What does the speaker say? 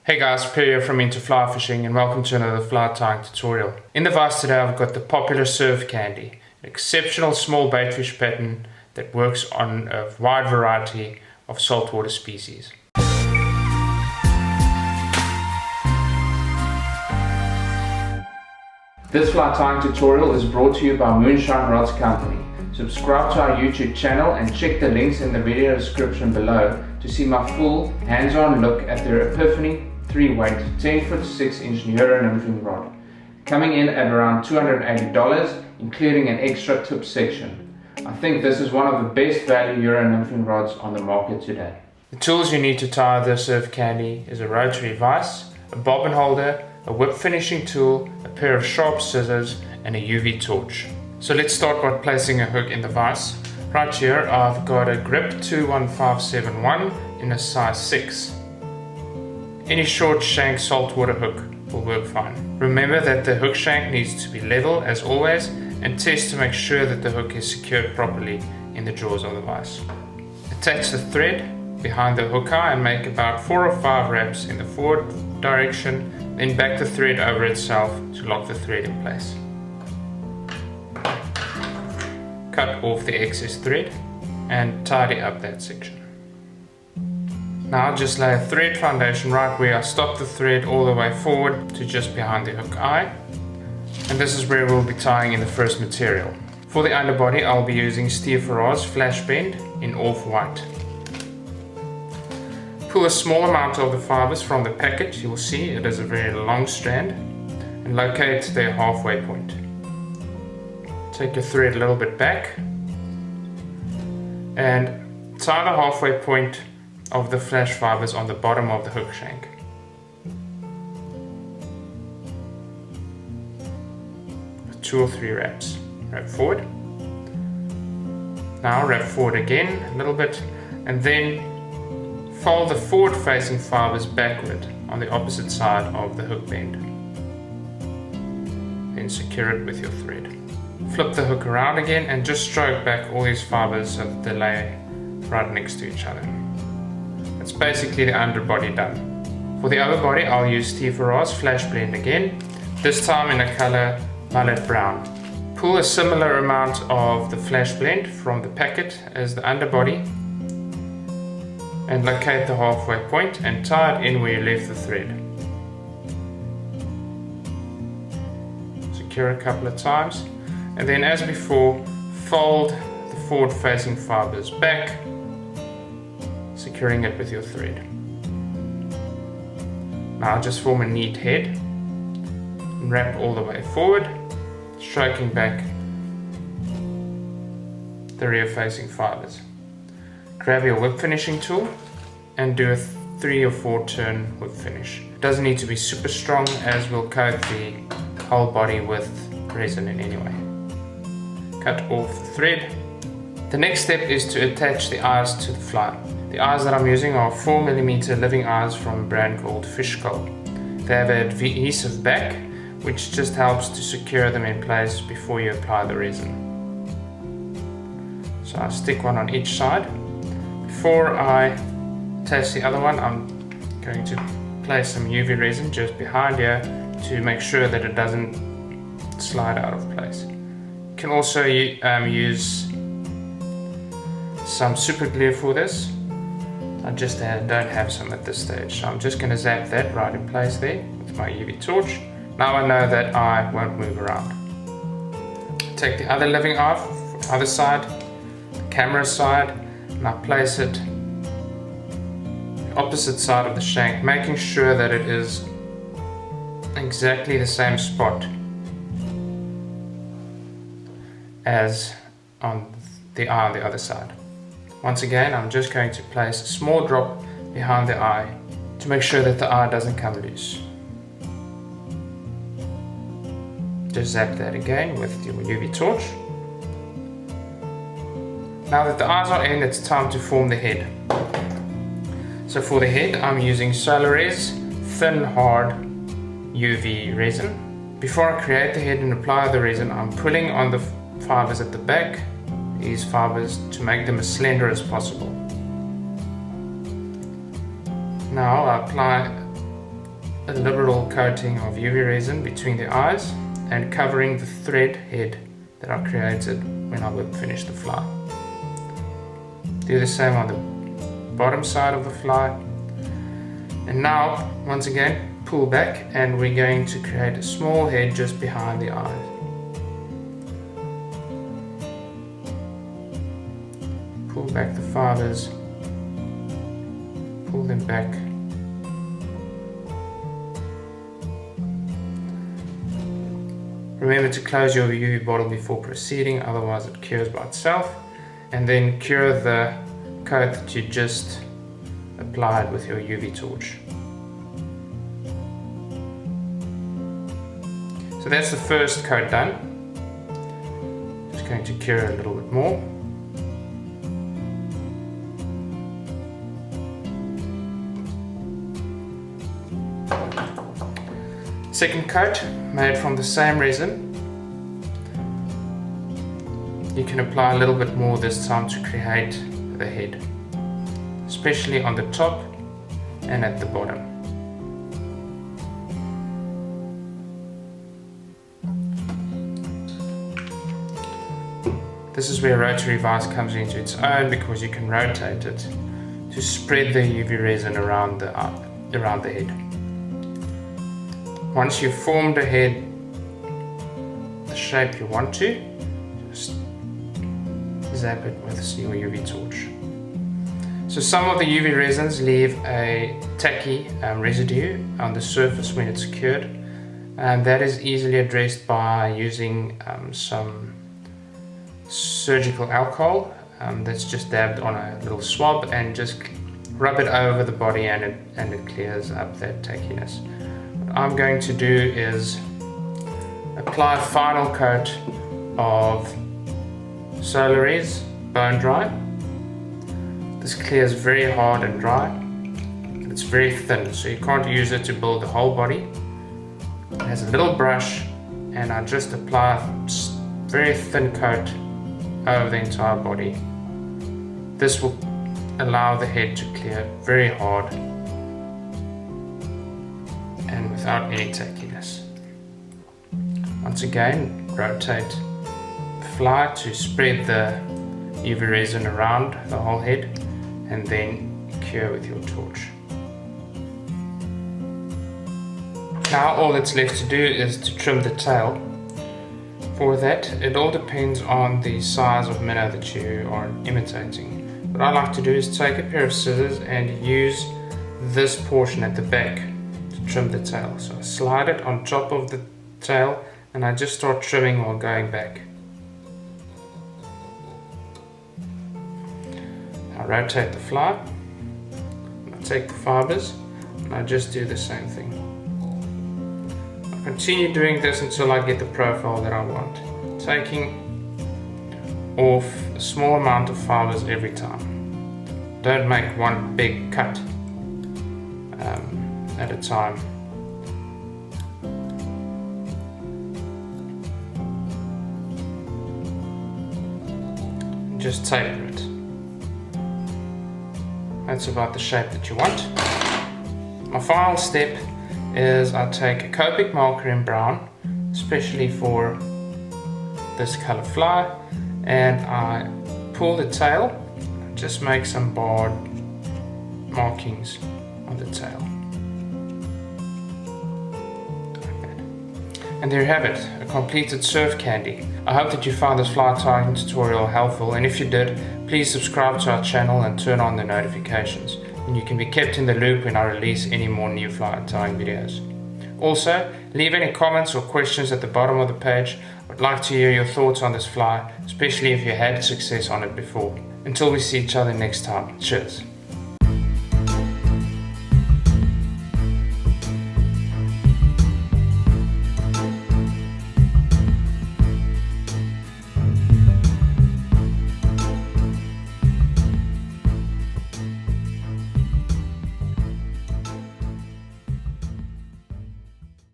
Hey guys, Per here from Into Fly Fishing and welcome to another fly tying tutorial. In the vise today I've got the popular surf candy, an exceptional small baitfish pattern that works on a wide variety of saltwater species. This fly tying tutorial is brought to you by Moonshine Rods Company. Subscribe to our YouTube channel and check the links in the video description below to see my full hands-on look at their Epiphany 3-weight 10-foot 6-inch Euro nymphing rod, coming in at around $280, including an extra tip section. I think this is one of the best value Euro nymphing rods on the market today. The tools you need to tie the surf candy is a rotary vise, a bobbin holder, a whip finishing tool, a pair of sharp scissors and a UV torch. So let's start by placing a hook in the vise. Right here I've got a grip 21571 in a size 6. Any short shank saltwater hook will work fine. Remember that the hook shank needs to be level as always and test to make sure that the hook is secured properly in the jaws of the vise. Attach the thread behind the hook eye and make about 4 or 5 wraps in the forward direction, then back the thread over itself to lock the thread in place. Cut off the excess thread and tidy up that section. Now just lay a thread foundation right where I stop the thread all the way forward to just behind the hook eye, and this is where we'll be tying in the first material. For the underbody I'll be using Farrar's flash bend in off-white. Pull a small amount of the fibers from the packet, you will see it is a very long strand, and locate their halfway point. Take your thread a little bit back and tie the halfway point of the flash fibers on the bottom of the hook shank. With 2 or 3 wraps. Wrap forward. Now wrap forward again a little bit and then fold the forward facing fibers backward on the opposite side of the hook bend. Then secure it with your thread. Flip the hook around again and just stroke back all these fibers so that they lay right next to each other. That's basically the underbody done. For the overbody I'll use Farrar's flash blend again, this time in a color mullet brown. Pull a similar amount of the flash blend from the packet as the underbody and locate the halfway point and tie it in where you left the thread. Secure a couple of times. And then as before, fold the forward facing fibers back, securing it with your thread. Now just form a neat head and wrap all the way forward, stroking back the rear facing fibers. Grab your whip finishing tool and do a 3 or 4 turn whip finish. It doesn't need to be super strong as we'll coat the whole body with resin in any way. Cut off the thread. The next step is to attach the eyes to the fly. The eyes that I'm using are 4mm living eyes from a brand called Fish Skull. They have an adhesive back which just helps to secure them in place before you apply the resin. So I stick one on each side. Before I attach the other one I'm going to place some UV resin just behind here to make sure that it doesn't slide out of place. You can also use some super glue for this. I just don't have some at this stage, so I'm just going to zap that right in place there with my UV torch. Now I know that I won't move around. Take the other living eye from the other side, the camera side, and I place it the opposite side of the shank, making sure that it is exactly the same spot as on the eye on the other side. Once again, I'm just going to place a small drop behind the eye to make sure that the eye doesn't come loose. Just zap that again with your UV torch. Now that the eyes are in, it's time to form the head. So for the head, I'm using Solarez thin hard UV resin. Before I create the head and apply the resin, I'm pulling on the fibers at the back, these fibers, to make them as slender as possible. Now I apply a liberal coating of UV resin between the eyes and covering the thread head that I created when I would finish the fly. Do the same on the bottom side of the fly. And now, once again, pull back and we're going to create a small head just behind the eyes. Pull back the fibers, pull them back. Remember to close your UV bottle before proceeding, otherwise it cures by itself. And then cure the coat that you just applied with your UV torch. So that's the first coat done. Just going to cure a little bit more. Second coat, made from the same resin. You can apply a little bit more this time to create the head, especially on the top and at the bottom. This is where rotary vise comes into its own, because you can rotate it to spread the UV resin around the head. Once you've formed the head the shape you want to, just zap it with your UV torch. So some of the UV resins leave a tacky residue on the surface when it's cured, and that is easily addressed by using some surgical alcohol that's just dabbed on a little swab, and just rub it over the body and it clears up that tackiness. What I'm going to do is apply a final coat of Solarez Bonedry. This clears very hard and dry. It's very thin, so you can't use it to build the whole body. It has a little brush, and I just apply a very thin coat over the entire body. This will allow the head to clear very hard and without any tackiness. Once again, rotate the fly to spread the UV resin around the whole head, and then cure with your torch. Now all that's left to do is to trim the tail. For that, it all depends on the size of minnow that you are imitating. What I like to do is take a pair of scissors and use this portion at the back to trim the tail. So I slide it on top of the tail and I just start trimming while going back. I rotate the fly, I take the fibers, and I just do the same thing. I continue doing this until I get the profile that I want, taking off a small amount of fibers every time. Don't make one big cut at a time. Just taper it. That's about the shape that you want. My final step is I take a Copic marker in brown, especially for this color fly, and I pull the tail, just make some barred markings on the tail. Like that. And there you have it, a completed surf candy. I hope that you found this fly tying tutorial helpful, and if you did, please subscribe to our channel and turn on the notifications, and you can be kept in the loop when I release any more new fly tying videos. Also, leave any comments or questions at the bottom of the page. I'd like to hear your thoughts on this fly, especially if you had success on it before. Until we see each other next time, cheers.